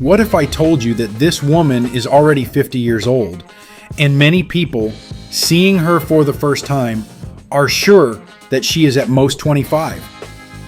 What if I told you that this woman is already 50 years old, and many people, seeing her for the first time, are sure that she is at most 25?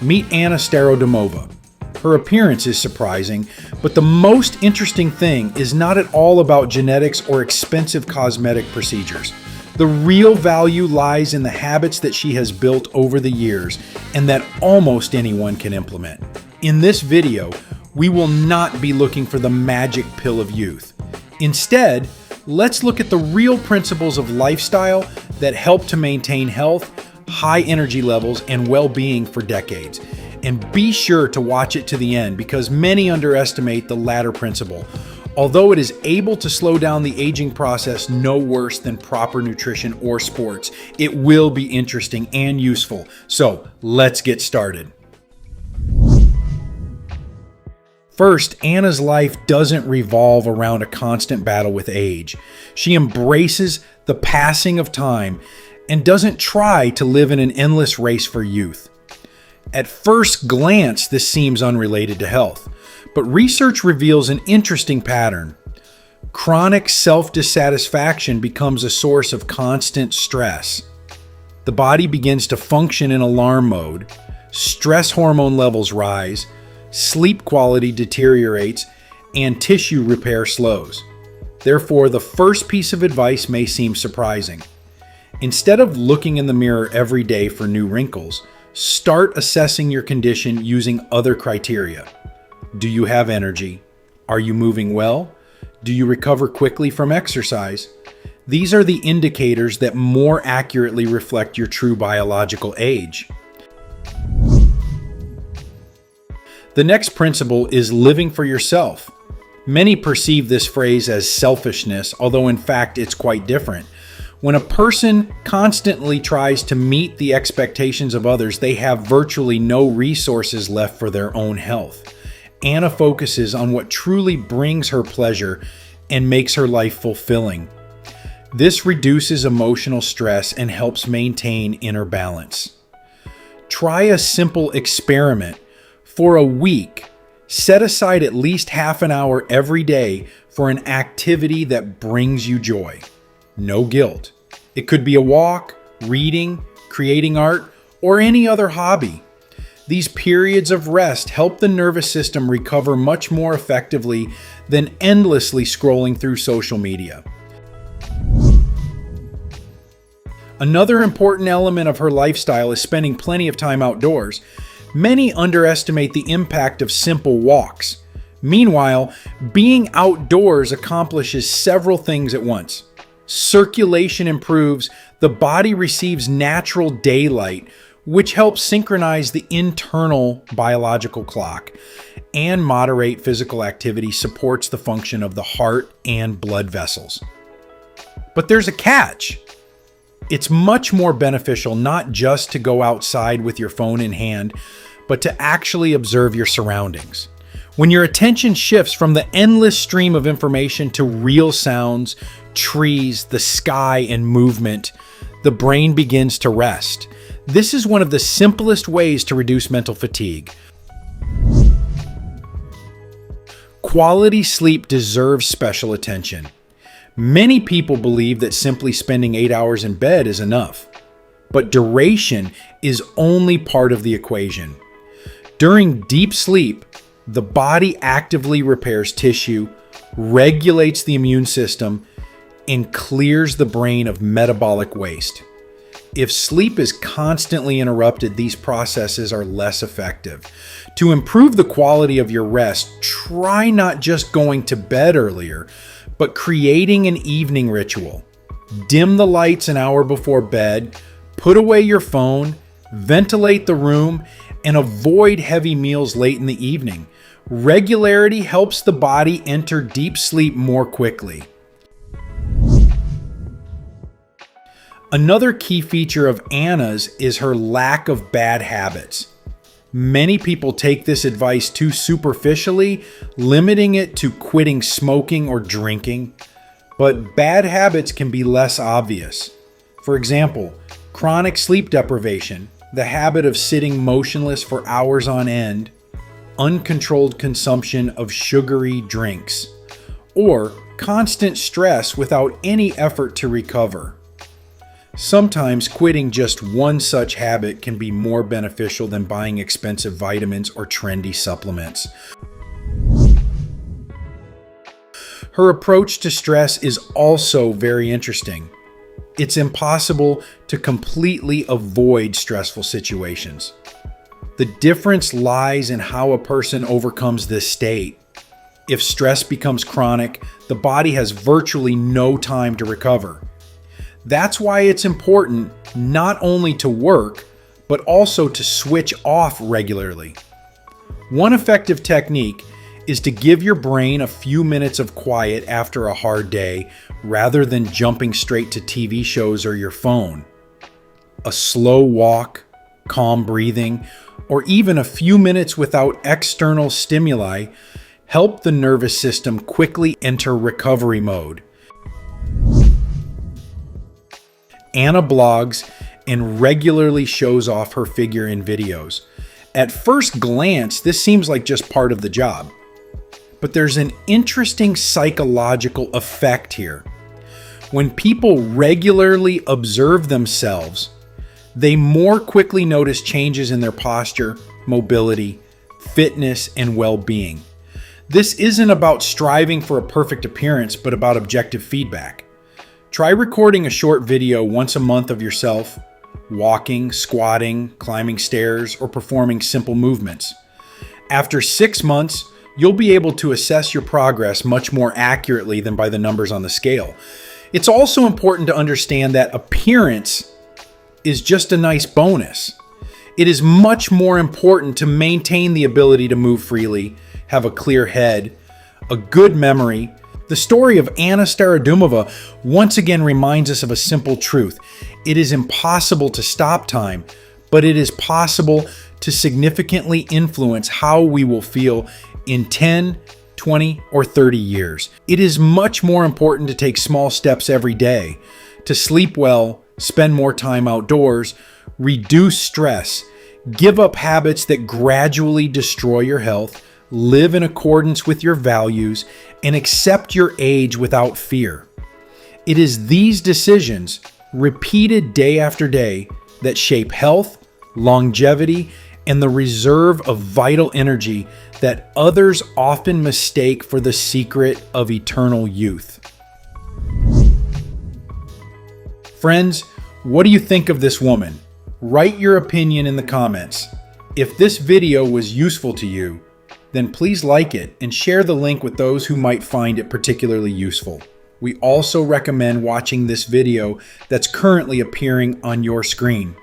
Meet Anna Starodumova. Her appearance is surprising, but the most interesting thing is not at all about genetics or expensive cosmetic procedures. The real value lies in the habits that she has built over the years and that almost anyone can implement. In this video, we will not be looking for the magic pill of youth. Instead, let's look at the real principles of lifestyle that help to maintain health, high energy levels, and well-being for decades. And be sure to watch it to the end because many underestimate the latter principle. Although it is able to slow down the aging process no worse than proper nutrition or sports, it will be interesting and useful. So let's get started. First, Anna's life doesn't revolve around a constant battle with age. She embraces the passing of time and doesn't try to live in an endless race for youth. At first glance, this seems unrelated to health, but research reveals an interesting pattern. Chronic self-dissatisfaction becomes a source of constant stress. The body begins to function in alarm mode, stress hormone levels rise, sleep quality deteriorates, and tissue repair slows. Therefore, the first piece of advice may seem surprising. Instead of looking in the mirror every day for new wrinkles, start assessing your condition using other criteria. Do you have energy? Are you moving well? Do you recover quickly from exercise? These are the indicators that more accurately reflect your true biological age. The next principle is living for yourself. Many perceive this phrase as selfishness, although in fact it's quite different. When a person constantly tries to meet the expectations of others, they have virtually no resources left for their own health. Anna focuses on what truly brings her pleasure and makes her life fulfilling. This reduces emotional stress and helps maintain inner balance. Try a simple experiment. For a week, set aside at least half an hour every day for an activity that brings you joy. No guilt. It could be a walk, reading, creating art, or any other hobby. These periods of rest help the nervous system recover much more effectively than endlessly scrolling through social media. Another important element of her lifestyle is spending plenty of time outdoors. Many underestimate the impact of simple walks. Meanwhile, being outdoors accomplishes several things at once. Circulation improves, the body receives natural daylight, which helps synchronize the internal biological clock, and moderate physical activity supports the function of the heart and blood vessels. But there's a catch. It's much more beneficial not just to go outside with your phone in hand, but to actually observe your surroundings. When your attention shifts from the endless stream of information to real sounds, trees, the sky, and movement, the brain begins to rest. This is one of the simplest ways to reduce mental fatigue. Quality sleep deserves special attention. Many people believe that simply spending 8 hours in bed is enough, but duration is only part of the equation. During deep sleep, the body actively repairs tissue, regulates the immune system, and clears the brain of metabolic waste. If sleep is constantly interrupted, these processes are less effective. To improve the quality of your rest, try not just going to bed earlier, but creating an evening ritual. Dim the lights an hour before bed, put away your phone, ventilate the room, and avoid heavy meals late in the evening. Regularity helps the body enter deep sleep more quickly. Another key feature of Anna's is her lack of bad habits. Many people take this advice too superficially, limiting it to quitting smoking or drinking, but bad habits can be less obvious. For example, chronic sleep deprivation, the habit of sitting motionless for hours on end, uncontrolled consumption of sugary drinks, or constant stress without any effort to recover. Sometimes quitting just one such habit can be more beneficial than buying expensive vitamins or trendy supplements. Her approach to stress is also very interesting. It's impossible to completely avoid stressful situations. The difference lies in how a person overcomes this state. If stress becomes chronic, the body has virtually no time to recover. That's why it's important not only to work, but also to switch off regularly. One effective technique is to give your brain a few minutes of quiet after a hard day rather than jumping straight to TV shows or your phone. A slow walk, calm breathing, or even a few minutes without external stimuli help the nervous system quickly enter recovery mode. Anna blogs and regularly shows off her figure in videos. At first glance, this seems like just part of the job. But there's an interesting psychological effect here. When people regularly observe themselves, they more quickly notice changes in their posture, mobility, fitness, and well-being. This isn't about striving for a perfect appearance, but about objective feedback. Try recording a short video once a month of yourself, walking, squatting, climbing stairs, or performing simple movements. After 6 months, you'll be able to assess your progress much more accurately than by the numbers on the scale. It's also important to understand that appearance is just a nice bonus. It is much more important to maintain the ability to move freely, have a clear head, a good memory. The story of Anna Starodumova once again reminds us of a simple truth. It is impossible to stop time, but it is possible to significantly influence how we will feel in 10, 20, or 30 years. It is much more important to take small steps every day, to sleep well, spend more time outdoors, reduce stress, give up habits that gradually destroy your health, live in accordance with your values, and accept your age without fear. It is these decisions, repeated day after day, that shape health, longevity, and the reserve of vital energy that others often mistake for the secret of eternal youth. Friends, what do you think of this woman? Write your opinion in the comments. If this video was useful to you, then please like it and share the link with those who might find it particularly useful. We also recommend watching this video that's currently appearing on your screen.